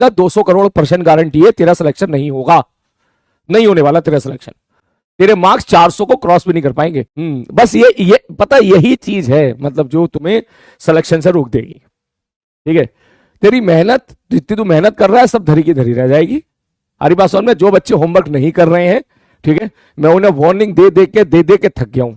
200 crore % guarantee है तेरा selection नहीं होगा, नहीं होने वाला तेरा सिलेक्शन। तेरे मार्क्स 400 को क्रॉस भी नहीं कर पाएंगे। बस ये पता, यही चीज है मतलब जो तुम्हें सिलेक्शन से रोक देगी। ठीक है, तेरी मेहनत, जितनी तू मेहनत कर रहा है सब धरी की धरी रह जाएगी। हमारी बात समझ में? जो बच्चे होमवर्क नहीं कर रहे हैं, ठीक है, मैं उन्हें वार्निंग दे दे के थक गया हूं।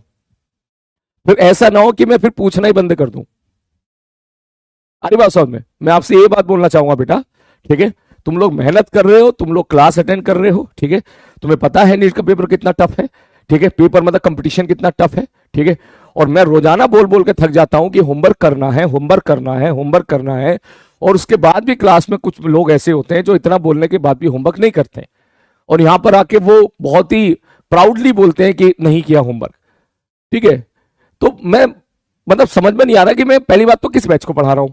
फिर ऐसा ना हो कि मैं फिर पूछना ही बंद कर दूं। हमारी बात समझ में? मैं आपसे ये बात बोलना चाहूंगा बेटा, ठीक है, तुम लोग मेहनत कर रहे हो, तुम लोग क्लास अटेंड कर रहे हो, ठीक है, तुम्हें पता है नीट का पेपर कितना टफ है, ठीक है, पेपर मतलब कंपटीशन कितना टफ है, ठीक है, और मैं रोजाना बोल बोल के थक जाता हूं कि होमवर्क करना है, होमवर्क करना है, होमवर्क करना है, और उसके बाद भी क्लास में कुछ लोग ऐसे होते हैं जो इतना बोलने के बाद भी होमवर्क नहीं करते, और यहां पर आके वो बहुत ही प्राउडली बोलते हैं कि नहीं किया होमवर्क। ठीक है, तो मैं मतलब समझ में नहीं आ रहा कि मैं पहली बात तो किस बैच को पढ़ा रहा हूं,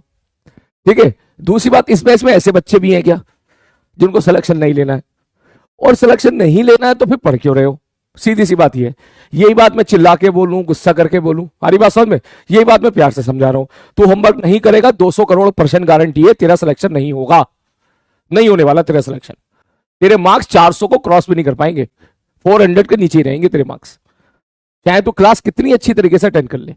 ठीक है, दूसरी बात इस बैच में ऐसे बच्चे भी हैं क्या जिनको सिलेक्शन नहीं लेना है, और सिलेक्शन नहीं लेना है तो फिर पढ़ क्यों रहे हो? सीधी सी बात ये, यही बात मैं चिल्ला के बोलूं, गुस्सा करके बोलूं, हमारी बात समझ में? यही बात मैं प्यार से समझा रहा हूं। तू होमवर्क नहीं करेगा, 200 करोड़ % गारंटी है तेरा सिलेक्शन नहीं होगा, नहीं होने वाला तेरा सिलेक्शन। तेरे मार्क्स 400 को क्रॉस भी नहीं कर पाएंगे, 400 के नीचे ही रहेंगे तेरे मार्क्स, चाहे तू क्लास कितनी अच्छी तरीके से अटेंड कर ले।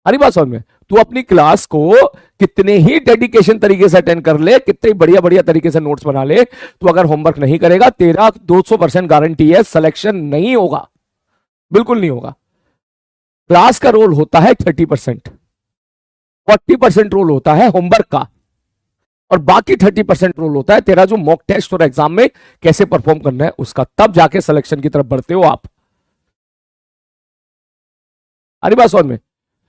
अरे बात समझ में? तू अपनी क्लास को कितने ही डेडिकेशन तरीके से अटेंड कर ले, कितने बढ़िया बढ़िया तरीके से नोट्स बना ले, तू अगर होमवर्क नहीं करेगा, तेरा 200% गारंटी है सिलेक्शन नहीं होगा, बिल्कुल नहीं होगा। क्लास का रोल होता है 30%, 40% रोल होता है होमवर्क का, और बाकी 30% रोल होता है तेरा जो मॉक टेस्ट और एग्जाम में कैसे परफॉर्म करना है उसका, तब जाके सिलेक्शन की तरफ बढ़ते हो आप। अरे बात समझ में?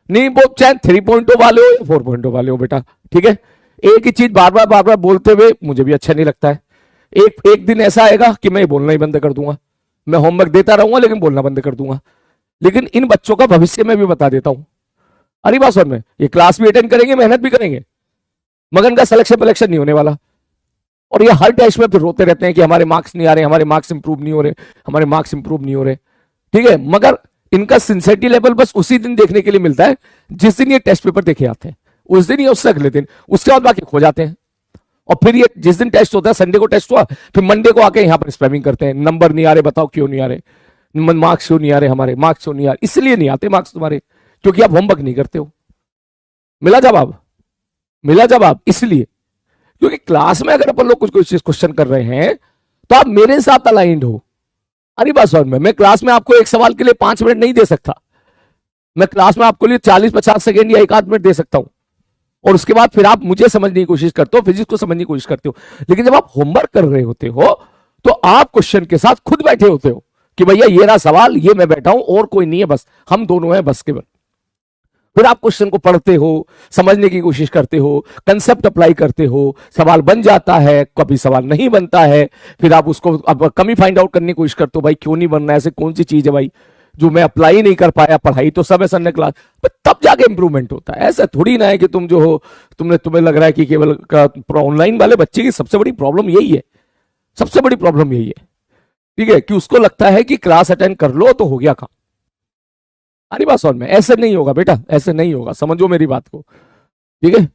नहीं, वो चाहे 3.0 वाले हो या 4.0 वाले हो बेटा, ठीक है, एक ही चीज बार बार बोलते हुए मुझे भी अच्छा नहीं लगता है। एक दिन ऐसा आएगा कि मैं बोलना ही बंद कर दूंगा, मैं होमवर्क देता रहूंगा लेकिन बोलना बंद कर दूंगा। लेकिन इन बच्चों का भविष्य में भी बता देता हूं। अरे बात समझ में? ये क्लास भी अटेंड करेंगे, मेहनत भी करेंगे, मगर इनका सिलेक्शन नहीं होने वाला, और ये हर टेस्ट में फिर रोते रहते हैं कि हमारे मार्क्स नहीं आ रहे, हमारे मार्क्स इंप्रूव नहीं हो रहे, हमारे मार्क्स इंप्रूव नहीं हो रहे। ठीक है, मगर इनका सिंसियरिटी लेवल बस उसी दिन देखने के लिए मिलता है जिस दिन ये टेस्ट पेपर देखे आते हैं, उस दिन या उससे अगले दिन, उसके बाद बाकी खो जाते हैं। और फिर ये जिस दिन टेस्ट होता है, संडे को टेस्ट हुआ, फिर मंडे को आके यहां पर स्पैमिंग करते हैं, नंबर नहीं आ रहे, बताओ क्यों नहीं आ रहे, मार्क्स क्यों नहीं आ रहे, हमारे मार्क्स क्यों नहीं आ रहे? इसलिए नहीं आते मार्क्स तुम्हारे, क्योंकि आप होमवर्क नहीं करते हो। मिला जवाब? मिला जवाब? इसलिए क्योंकि क्लास में अगर अपन लोग कुछ क्वेश्चन कर रहे हैं तो आप मेरे साथ अलाइंड हो। अरे बात समझ में? मैं क्लास में आपको एक सवाल के लिए 5 मिनट नहीं दे सकता, मैं क्लास में आपको लिए 40-50 सेकेंड या 1 आध मिनट दे सकता हूं, और उसके बाद फिर आप मुझे समझने की कोशिश करते हो, फिजिक्स को समझने की कोशिश करते हो। लेकिन जब आप होमवर्क कर रहे होते हो तो आप क्वेश्चन के साथ खुद बैठे होते हो कि भैया ये रहा सवाल, ये मैं बैठा हूं और कोई नहीं है, बस हम दोनों हैं, बस केवल। फिर आप क्वेश्चन को पढ़ते हो, समझने की कोशिश करते हो, कंसेप्ट अप्लाई करते हो, सवाल बन जाता है, कभी सवाल नहीं बनता है, फिर आप उसको अब कमी फाइंड आउट करने की कोशिश करते हो, भाई क्यों नहीं बनना है, ऐसे कौन सी चीज है भाई जो मैं अप्लाई नहीं कर पाया, पढ़ाई तो सब है सर ने क्लास, तब जाके इंप्रूवमेंट होता है। ऐसा थोड़ी ना है कि तुम जो हो, तुम्हें लग रहा है कि केवल ऑनलाइन वाले बच्चे की सबसे बड़ी प्रॉब्लम यही है, सबसे बड़ी प्रॉब्लम यही है, ठीक है, कि उसको लगता है कि क्लास अटेंड कर लो तो हो गया काम। अरे बात समझ में? ऐसे नहीं होगा बेटा, ऐसे नहीं होगा, समझो मेरी बात को, ठीक है।